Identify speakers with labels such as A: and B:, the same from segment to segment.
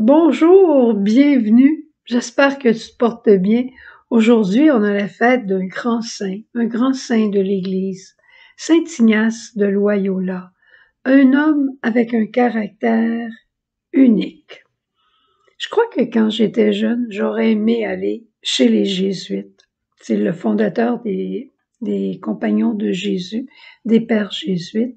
A: Bonjour, bienvenue. J'espère que tu te portes bien. Aujourd'hui, on a la fête d'un un grand saint de l'Église, Saint Ignace de Loyola, un homme avec un caractère unique. Je crois que quand j'étais jeune, j'aurais aimé aller chez les Jésuites. C'est le fondateur des Compagnons de Jésus, des Pères Jésuites.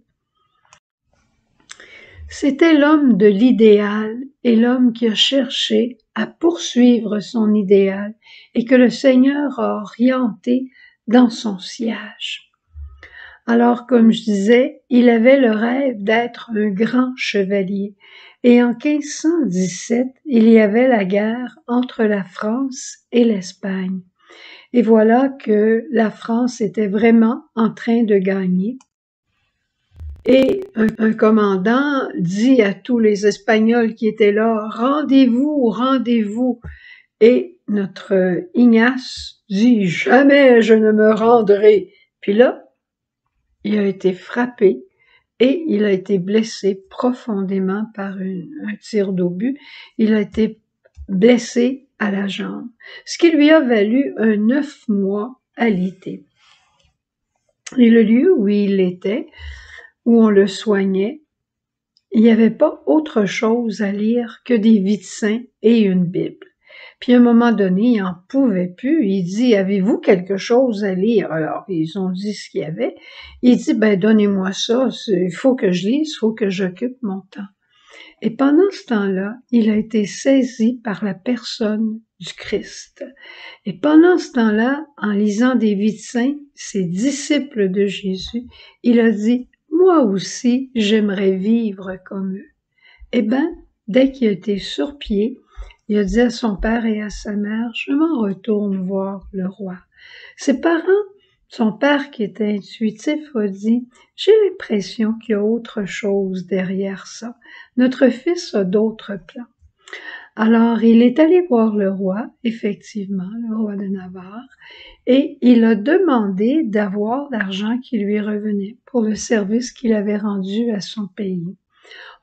A: C'était l'homme de l'idéal et l'homme qui a cherché à poursuivre son idéal et que le Seigneur a orienté dans son sillage. Alors, comme je disais, il avait le rêve d'être un grand chevalier. Et en 1517, il y avait la guerre entre la France et l'Espagne. Et voilà que la France était vraiment en train de gagner. Et un commandant dit à tous les Espagnols qui étaient là, « Rendez-vous, rendez-vous ». Et notre Ignace dit, « Jamais je ne me rendrai ». Puis là, il a été frappé et il a été blessé profondément par un tir d'obus. Il a été blessé à la jambe, ce qui lui a valu 9 mois alité. Et le lieu où il était, où on le soignait, il n'y avait pas autre chose à lire que des vies de saints et une Bible. Puis à un moment donné, il n'en pouvait plus. Il dit, avez-vous quelque chose à lire? Alors, ils ont dit ce qu'il y avait. Il dit, ben donnez-moi ça, il faut que je lise, il faut que j'occupe mon temps. Et pendant ce temps-là, il a été saisi par la personne du Christ. Et pendant ce temps-là, en lisant des vies de saints, ses disciples de Jésus, il a dit, moi aussi, j'aimerais vivre comme eux. Eh bien, dès qu'il a été sur pied, il a dit à son père et à sa mère, je m'en retourne voir le roi. Ses parents, son père qui était intuitif, a dit, j'ai l'impression qu'il y a autre chose derrière ça. Notre fils a d'autres plans. Alors, il est allé voir le roi, effectivement, le roi de Navarre, et il a demandé d'avoir l'argent qui lui revenait pour le service qu'il avait rendu à son pays.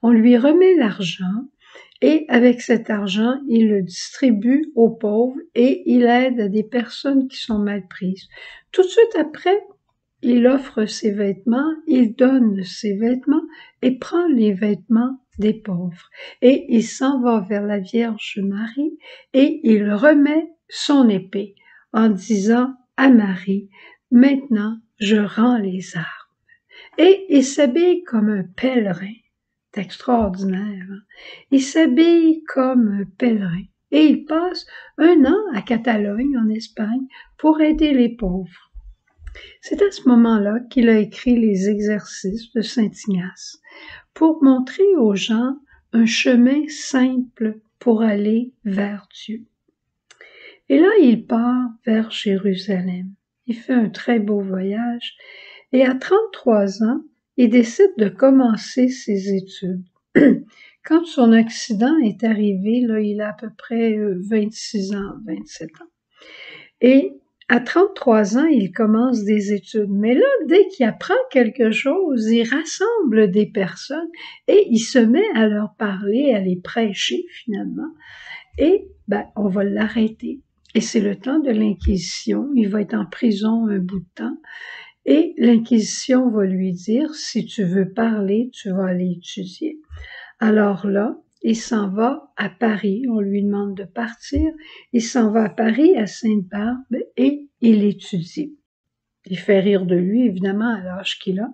A: On lui remet l'argent et avec cet argent, il le distribue aux pauvres et il aide à des personnes qui sont mal prises. Tout de suite après, il offre ses vêtements, il donne ses vêtements et prend les vêtements des pauvres. Et il s'en va vers la Vierge Marie et il remet son épée en disant à Marie, « Maintenant, je rends les armes. » Et il s'habille comme un pèlerin. C'est extraordinaire. Hein? Il s'habille comme un pèlerin. Et il passe 1 an à Catalogne, en Espagne, pour aider les pauvres. C'est à ce moment-là qu'il a écrit les exercices de Saint Ignace pour montrer aux gens un chemin simple pour aller vers Dieu. Et là, il part vers Jérusalem. Il fait un très beau voyage et à 33 ans, il décide de commencer ses études. Quand son accident est arrivé, là, il a à peu près 26 ans, 27 ans. Et à 33 ans, il commence des études. Mais là, dès qu'il apprend quelque chose, il rassemble des personnes et il se met à leur parler, à les prêcher finalement. Et on va l'arrêter. Et c'est le temps de l'Inquisition. Il va être en prison un bout de temps. Et l'Inquisition va lui dire, si tu veux parler, tu vas aller étudier. Alors là, il s'en va à Paris, on lui demande de partir, il s'en va à Paris, à Sainte-Barbe, et il étudie. Il fait rire de lui, évidemment, à l'âge qu'il a.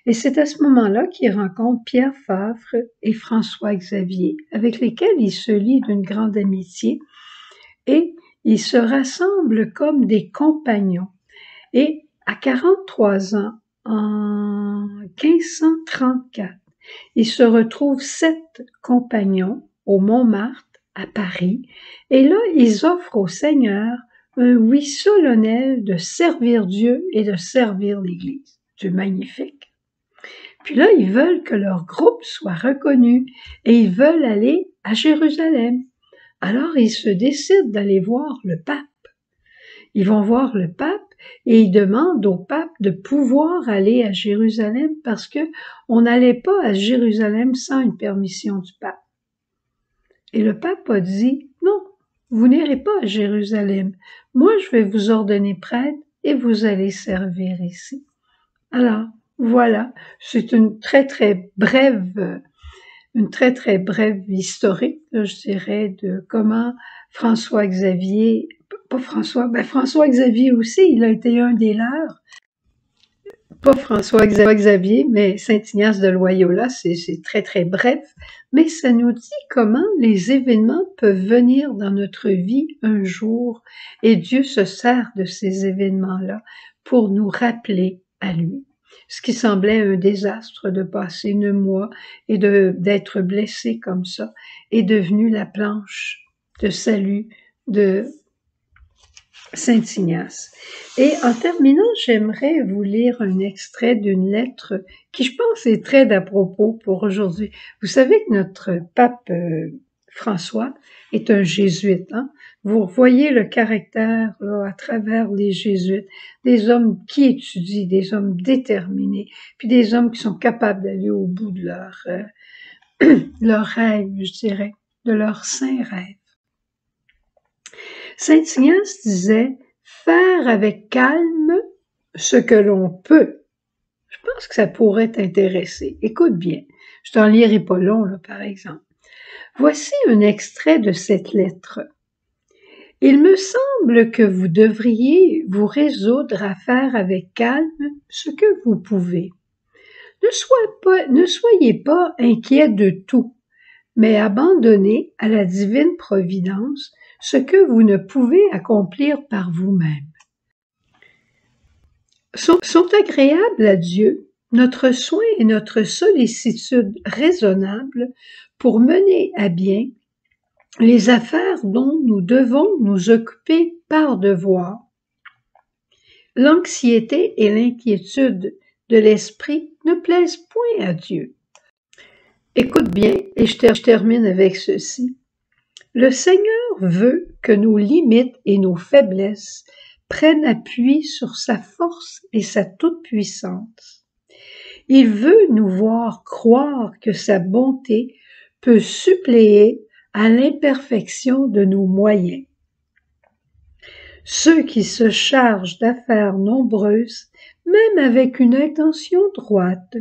A: Et c'est à ce moment-là qu'il rencontre Pierre Favre et François Xavier, avec lesquels il se lie d'une grande amitié, et ils se rassemblent comme des compagnons. Et à 43 ans, en 1534, il se retrouve 7 compagnons au Montmartre, à Paris, et là, ils offrent au Seigneur un oui solennel de servir Dieu et de servir l'Église. C'est magnifique. Puis là, ils veulent que leur groupe soit reconnu et ils veulent aller à Jérusalem. Alors, ils se décident d'aller voir le pape. Ils vont voir le pape et ils demandent au pape de pouvoir aller à Jérusalem parce que on n'allait pas à Jérusalem sans une permission du pape. Et le pape a dit, non, vous n'irez pas à Jérusalem. Moi, je vais vous ordonner prêtre et vous allez servir ici. Alors, voilà, c'est une très brève historique, là, je dirais, de comment François-Xavier, pas François, ben François-Xavier aussi, il a été un des leurs. Pas François-Xavier, mais Saint-Ignace de Loyola, c'est très bref, mais ça nous dit comment les événements peuvent venir dans notre vie un jour, et Dieu se sert de ces événements-là pour nous rappeler à lui. Ce qui semblait un désastre de passer 9 mois et d'être blessé comme ça est devenu la planche de salut de Saint-Ignace. Et en terminant, j'aimerais vous lire un extrait d'une lettre qui, je pense, est très d'à propos pour aujourd'hui. Vous savez que notre pape François est un jésuite. Hein? Vous voyez le caractère là, à travers les jésuites, des hommes qui étudient, des hommes déterminés, puis des hommes qui sont capables d'aller au bout de leur rêve, je dirais, de leur saint rêve. Saint-Ignace disait « faire avec calme ce que l'on peut ». Je pense que ça pourrait t'intéresser. Écoute bien, je t'en lirai pas long, là, par exemple. Voici un extrait de cette lettre. « Il me semble que vous devriez vous résoudre à faire avec calme ce que vous pouvez. Ne soyez pas inquiet de tout, mais abandonnez à la divine providence ce que vous ne pouvez accomplir par vous-même. Sont agréables à Dieu notre soin et notre sollicitude raisonnable pour mener à bien les affaires dont nous devons nous occuper par devoir. L'anxiété et l'inquiétude de l'esprit ne plaisent point à Dieu. Écoute bien, et je termine avec ceci. Le Seigneur veut que nos limites et nos faiblesses prennent appui sur sa force et sa toute-puissance. Il veut nous voir croire que sa bonté peut suppléer à l'imperfection de nos moyens. Ceux qui se chargent d'affaires nombreuses, même avec une intention droite,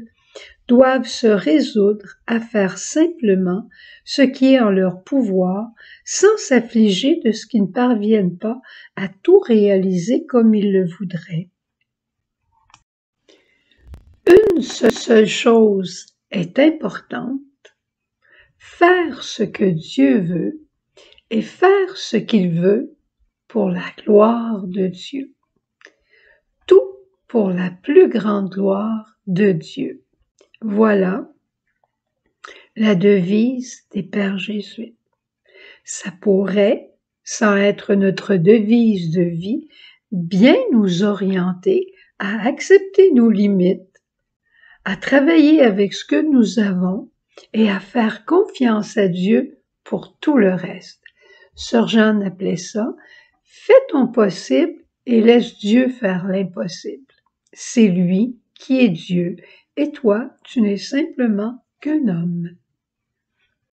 A: doivent se résoudre à faire simplement ce qui est en leur pouvoir, sans s'affliger de ce qu'ils ne parviennent pas à tout réaliser comme ils le voudraient. Une seule chose est importante, faire ce que Dieu veut et faire ce qu'il veut pour la gloire de Dieu. Tout pour la plus grande gloire de Dieu. Voilà la devise des pères jésuites. Ça pourrait, sans être notre devise de vie, bien nous orienter à accepter nos limites, à travailler avec ce que nous avons et à faire confiance à Dieu pour tout le reste. Sœur Jeanne appelait ça « Fais ton possible et laisse Dieu faire l'impossible ». C'est lui qui est Dieu et toi, tu n'es simplement qu'un homme.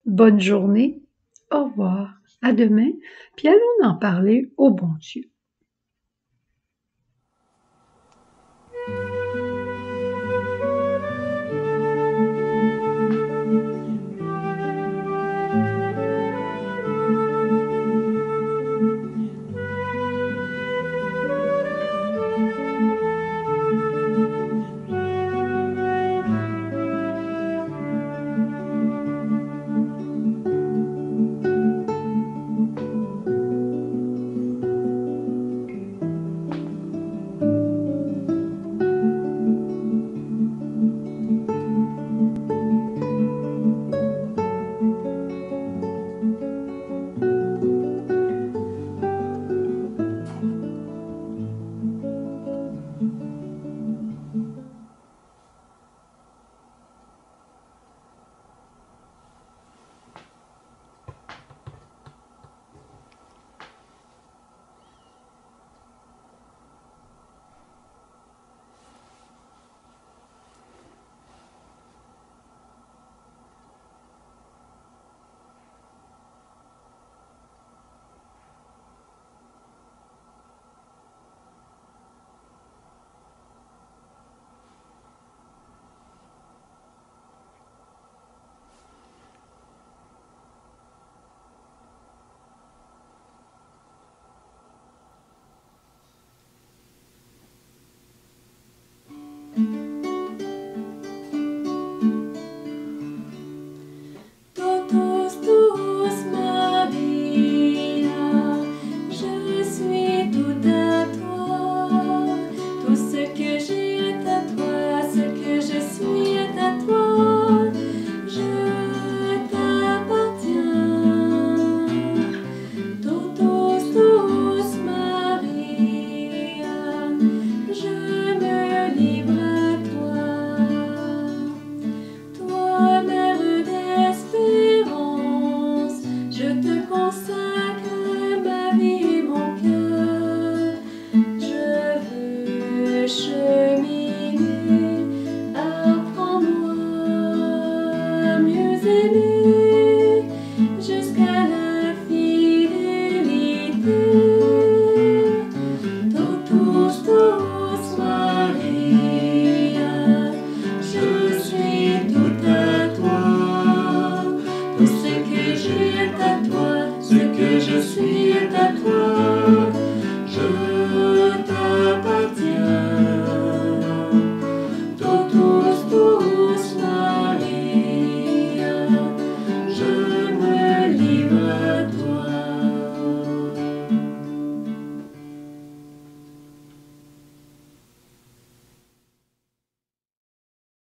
A: Bonne journée, au revoir, à demain, puis allons en parler au bon Dieu.